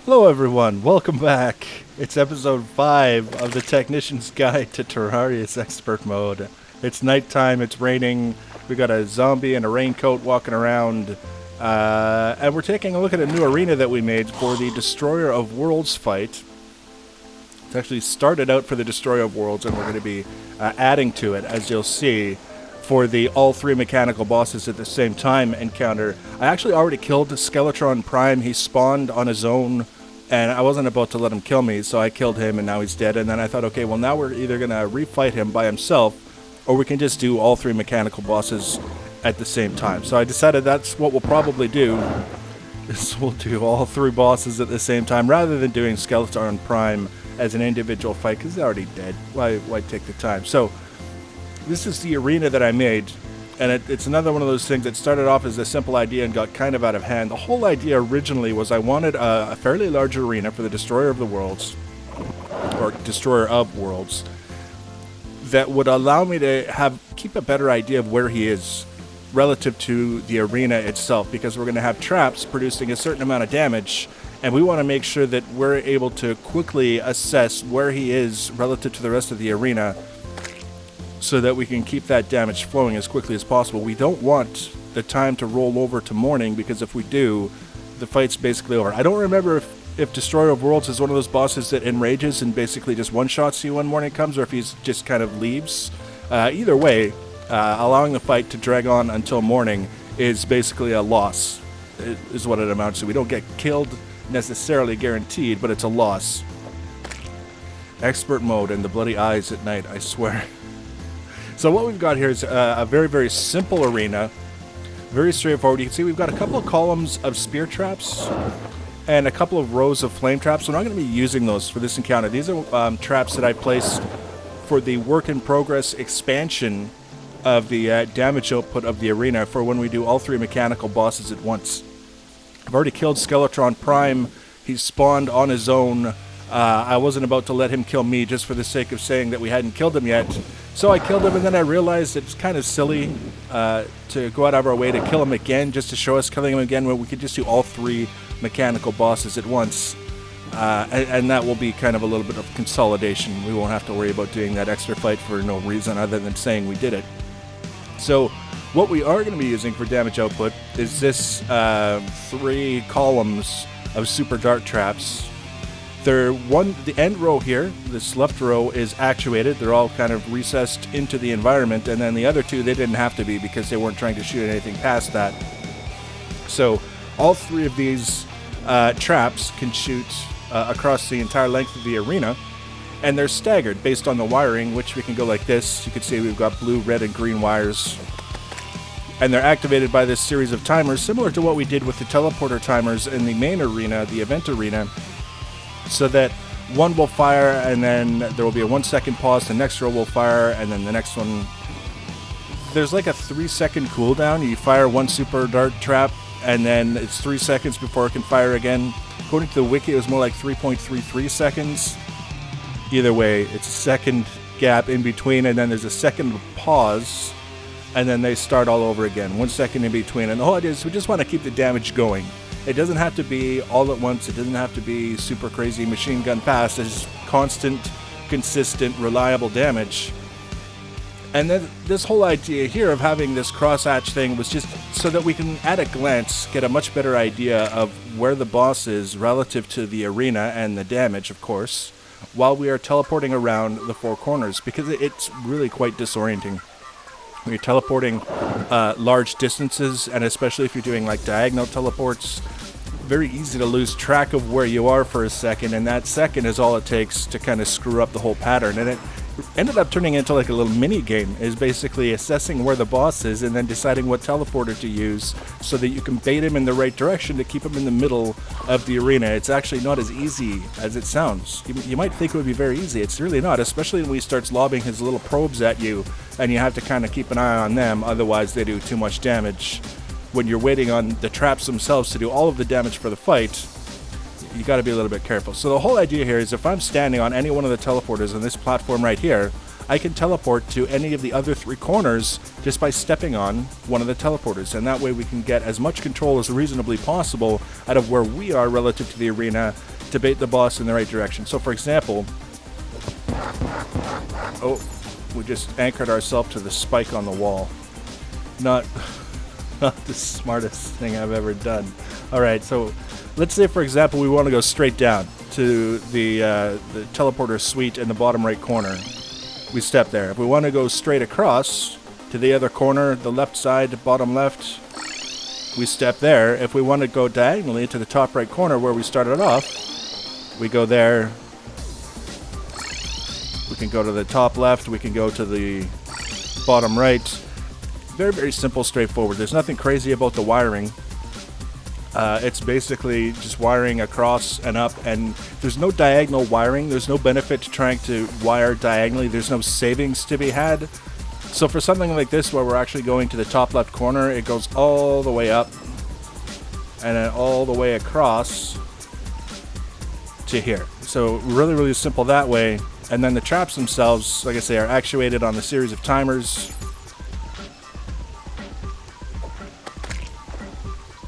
Hello everyone, welcome back. It's episode 5 of the Technician's Guide to Terraria's Expert Mode. It's nighttime, it's raining, we got a zombie in a raincoat walking around, and we're taking a look at a new arena that we made for the Destroyer of Worlds fight. It's actually started out for the Destroyer of Worlds, and we're going to be adding to it, as you'll see, for the all three mechanical bosses at the same time encounter. I actually already killed Skeletron Prime. He spawned on his own, and I wasn't about to let him kill me, so I killed him, and now he's dead. And then I thought, okay, well now we're either going to refight him by himself, or we can just do all three mechanical bosses at the same time. So I decided that's what we'll probably do, is we'll do all three bosses at the same time, rather than doing Skeleton Prime as an individual fight, because he's already dead. Why take the time? So this is the arena that I made, and it's another one of those things that started off as a simple idea and got kind of out of hand. The whole idea originally was I wanted a fairly large arena for the Destroyer of the Worlds, or Destroyer of Worlds, that would allow me to keep a better idea of where he is relative to the arena itself, because we're going to have traps producing a certain amount of damage, and we want to make sure that we're able to quickly assess where he is relative to the rest of the arena, so that we can keep that damage flowing as quickly as possible. We don't want the time to roll over to morning, because if we do, the fight's basically over. I don't remember if Destroyer of Worlds is one of those bosses that enrages and basically just one-shots you when morning comes, or if he's just kind of leaves. Either way, allowing the fight to drag on until morning is basically a loss, is what it amounts to. We don't get killed necessarily guaranteed, but it's a loss. Expert mode and the bloody eyes at night, I swear. So what we've got here is a very, very simple arena. Very straightforward. You can see we've got a couple of columns of spear traps and a couple of rows of flame traps. We're not going to be using those for this encounter. These are traps that I placed for the work-in-progress expansion of the damage output of the arena for when we do all three mechanical bosses at once. I've already killed Skeletron Prime. He spawned on his own. I wasn't about to let him kill me just for the sake of saying that we hadn't killed him yet. So I killed him, and then I realized it's kind of silly to go out of our way to kill him again, just to show us killing him again, when we could just do all three mechanical bosses at once. And that will be kind of a little bit of consolidation. We won't have to worry about doing that extra fight for no reason other than saying we did it. So what we are going to be using for damage output is this 3 columns of super dart traps. The end row here, this left row, is actuated. They're all kind of recessed into the environment, and then the other 2, they didn't have to be because they weren't trying to shoot anything past that. So all 3 of these traps can shoot across the entire length of the arena, and they're staggered based on the wiring, which we can go like this. You can see we've got blue, red, and green wires, and they're activated by this series of timers, similar to what we did with the teleporter timers in the main arena, the event arena, so that one will fire, and then there will be a 1-second pause, the next row will fire, and then the next one. There's like a 3-second cooldown. You fire one super dart trap, and then it's 3 seconds before it can fire again. According to the wiki, it was more like 3.33 seconds. Either way, it's a second gap in between, and then there's a second pause, and then they start all over again. 1 second in between, and the whole idea is we just want to keep the damage going. It doesn't have to be all at once. It doesn't have to be super crazy machine gun fast. It's constant, consistent, reliable damage. And then this whole idea here of having this crosshatch thing was just so that we can, at a glance, get a much better idea of where the boss is relative to the arena and the damage, of course, while we are teleporting around the 4 corners, because it's really quite disorienting. When you're teleporting large distances, and especially if you're doing like diagonal teleports, very easy to lose track of where you are for a second, and that second is all it takes to kind of screw up the whole pattern. And it ended up turning into like a little mini game, is basically assessing where the boss is and then deciding what teleporter to use so that you can bait him in the right direction to keep him in the middle of the arena. It's actually not as easy as it sounds. You might think it would be very easy. It's really not, especially when he starts lobbing his little probes at you, and you have to kind of keep an eye on them, otherwise they do too much damage. When you're waiting on the traps themselves to do all of the damage for the fight, you got to be a little bit careful. So the whole idea here is if I'm standing on any one of the teleporters on this platform right here, I can teleport to any of the other 3 corners just by stepping on one of the teleporters. And that way we can get as much control as reasonably possible out of where we are relative to the arena to bait the boss in the right direction. So for example, oh, we just anchored ourselves to the spike on the wall. Not the smartest thing I've ever done. Alright, so let's say for example we want to go straight down to the teleporter suite in the bottom right corner. We step there. If we want to go straight across to the other corner, the left side, bottom left, we step there. If we want to go diagonally to the top right corner where we started off, we go there. We can go to the top left, we can go to the bottom right. Very, very simple, straightforward. There's nothing crazy about the wiring. It's basically just wiring across and up, and there's no diagonal wiring. There's no benefit to trying to wire diagonally. There's no savings to be had. So for something like this where we're actually going to the top left corner, it goes all the way up and then all the way across to here. So really, really simple that way. And then the traps themselves, like I say, are actuated on a series of timers.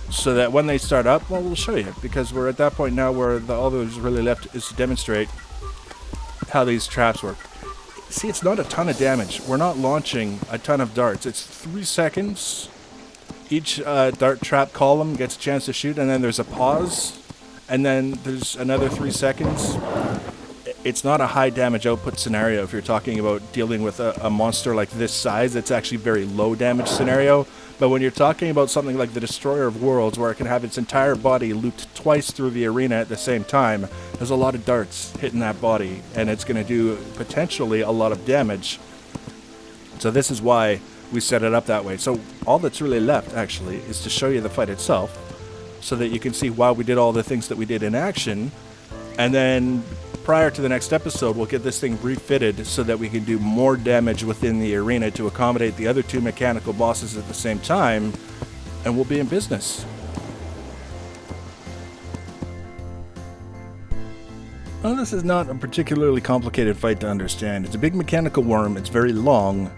So that when they start up, well, we'll show you, because we're at that point now where all that's really left is to demonstrate how these traps work. See, it's not a ton of damage. We're not launching a ton of darts. It's 3 seconds. Each dart trap column gets a chance to shoot, and then there's a pause, and then there's another 3 seconds. It's not a high damage output scenario if you're talking about dealing with a monster like this size. It's actually very low damage scenario. But when you're talking about something like the Destroyer of Worlds, where it can have its entire body looped twice through the arena at the same time, there's a lot of darts hitting that body, and it's going to do potentially a lot of damage. So this is why we set it up that way. So all that's really left, actually, is to show you the fight itself, so that you can see why we did all the things that we did in action. And then prior to the next episode, we'll get this thing refitted so that we can do more damage within the arena to accommodate the other 2 mechanical bosses at the same time, and we'll be in business. Well, this is not a particularly complicated fight to understand. It's a big mechanical worm. It's very long.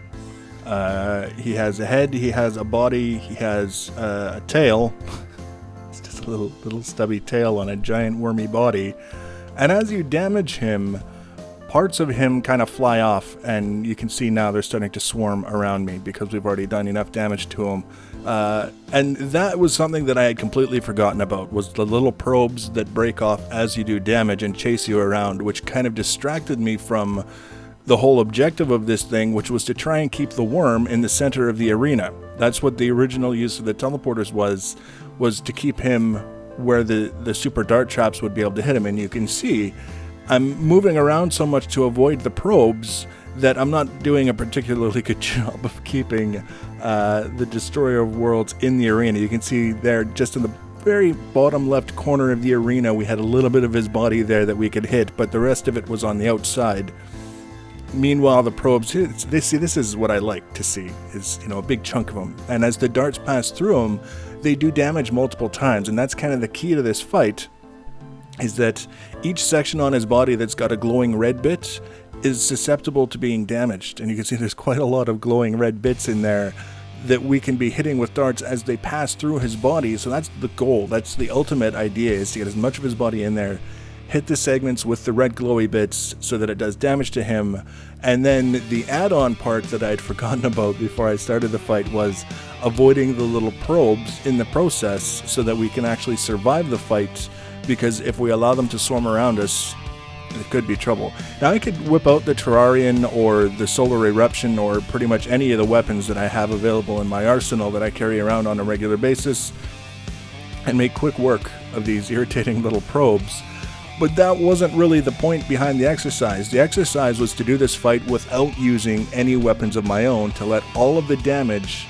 He has a head, he has a body, he has a tail. It's just a little stubby tail on a giant wormy body. And as you damage him, parts of him kind of fly off, and you can see now they're starting to swarm around me because we've already done enough damage to him. And that was something that I had completely forgotten about, was the little probes that break off as you do damage and chase you around, which kind of distracted me from the whole objective of this thing, which was to try and keep the worm in the center of the arena. That's what the original use of the teleporters was to keep him where the super dart traps would be able to hit him. And you can see I'm moving around so much to avoid the probes that I'm not doing a particularly good job of keeping the Destroyer of Worlds in the arena. You can see there, just in the very bottom left corner of the arena, we had a little bit of his body there that we could hit, but the rest of it was on the outside. Meanwhile, the probes, this is what I like to see, is, a big chunk of them. And as the darts pass through them, they do damage multiple times, and that's kind of the key to this fight, is that each section on his body that's got a glowing red bit is susceptible to being damaged. And you can see there's quite a lot of glowing red bits in there that we can be hitting with darts as they pass through his body. So that's the goal. That's the ultimate idea, is to get as much of his body in there, hit the segments with the red glowy bits so that it does damage to him. And then the add-on part that I'd forgotten about before I started the fight was avoiding the little probes in the process so that we can actually survive the fight, because if we allow them to swarm around us, it could be trouble. Now I could whip out the Terrarian or the Solar Eruption or pretty much any of the weapons that I have available in my arsenal that I carry around on a regular basis and make quick work of these irritating little probes. But that wasn't really the point behind the exercise. The exercise was to do this fight without using any weapons of my own, to let all of the damage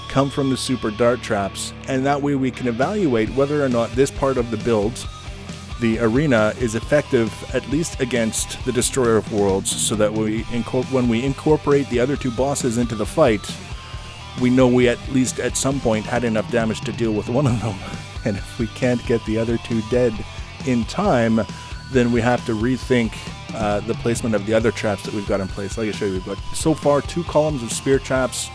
come from the super dart traps, and that way we can evaluate whether or not this part of the build, the arena, is effective at least against the Destroyer of Worlds, so that when we incorporate the other 2 bosses into the fight, we know we at least at some point had enough damage to deal with one of them. And if we can't get the other 2 dead in time, then we have to rethink the placement of the other traps that we've got in place. Like I showed you, we've got so far 2 columns of spear traps,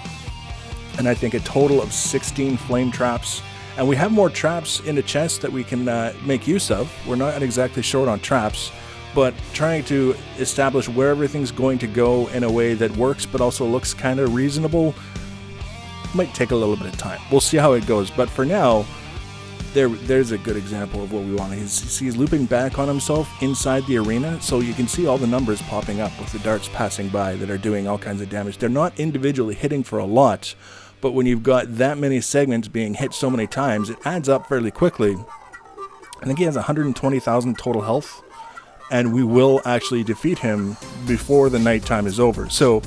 and I think a total of 16 flame traps. And we have more traps in the chest that we can make use of. We're not exactly short on traps, but trying to establish where everything's going to go in a way that works but also looks kind of reasonable might take a little bit of time. We'll see how it goes, but for now, there's a good example of what we want. He's looping back on himself inside the arena, so you can see all the numbers popping up with the darts passing by that are doing all kinds of damage. They're not individually hitting for a lot, but when you've got that many segments being hit so many times, it adds up fairly quickly. I think he has 120,000 total health, and we will actually defeat him before the nighttime is over. So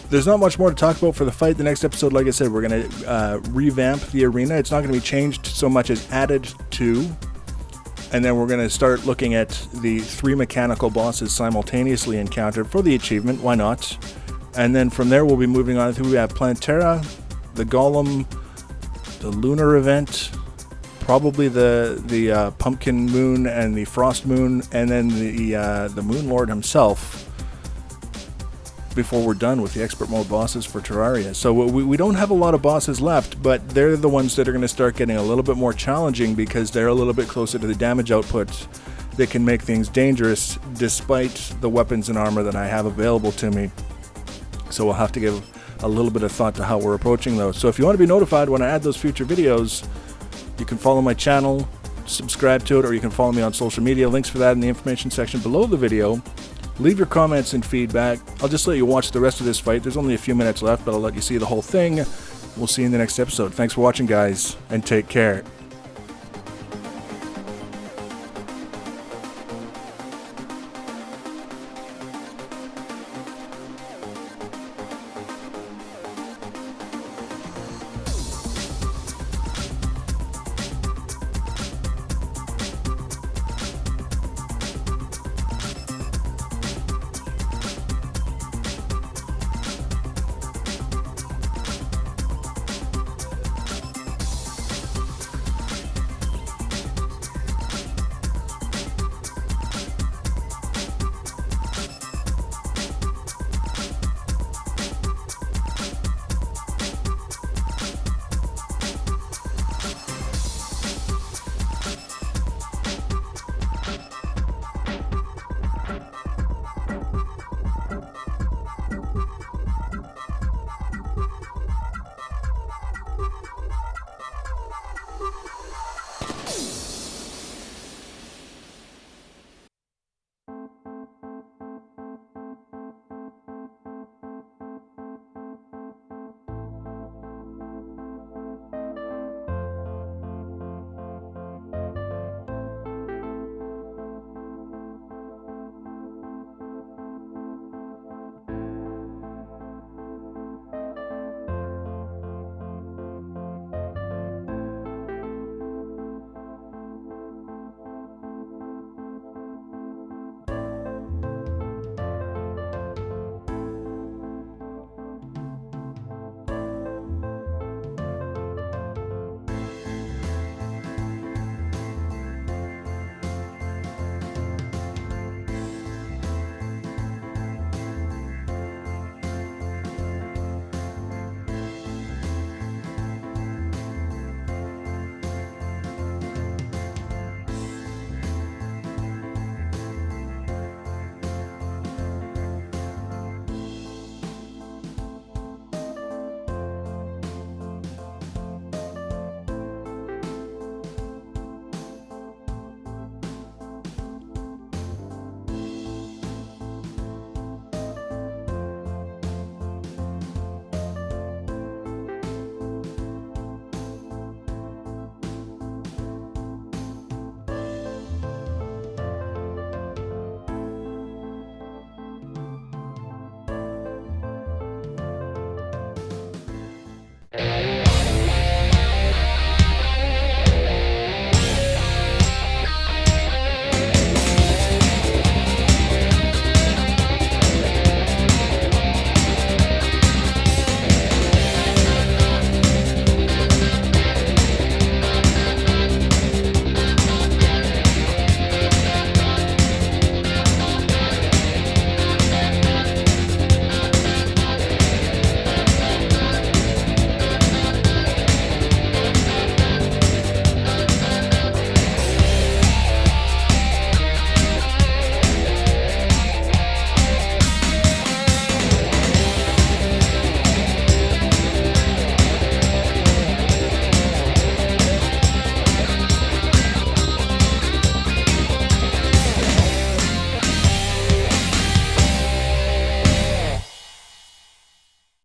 there's not much more to talk about for the fight. The next episode, like I said, we're going to revamp the arena. It's not going to be changed so much as added to. And then we're going to start looking at the 3 mechanical bosses simultaneously encountered for the achievement. Why not? And then from there, we'll be moving on. We have Planetara, the Golem, the Lunar Event, probably the Pumpkin Moon and the Frost Moon, and then the Moon Lord himself, before we're done with the expert mode bosses for Terraria. So we don't have a lot of bosses left, but they're the ones that are going to start getting a little bit more challenging because they're a little bit closer to the damage output that can make things dangerous despite the weapons and armor that I have available to me. So we'll have to give a little bit of thought to how we're approaching those. So if you want to be notified when I add those future videos, you can follow my channel, subscribe to it, or you can follow me on social media. Links for that in the information section below the video. Leave your comments and feedback. I'll just let you watch the rest of this fight. There's only a few minutes left, but I'll let you see the whole thing. We'll see you in the next episode. Thanks for watching, guys, and take care.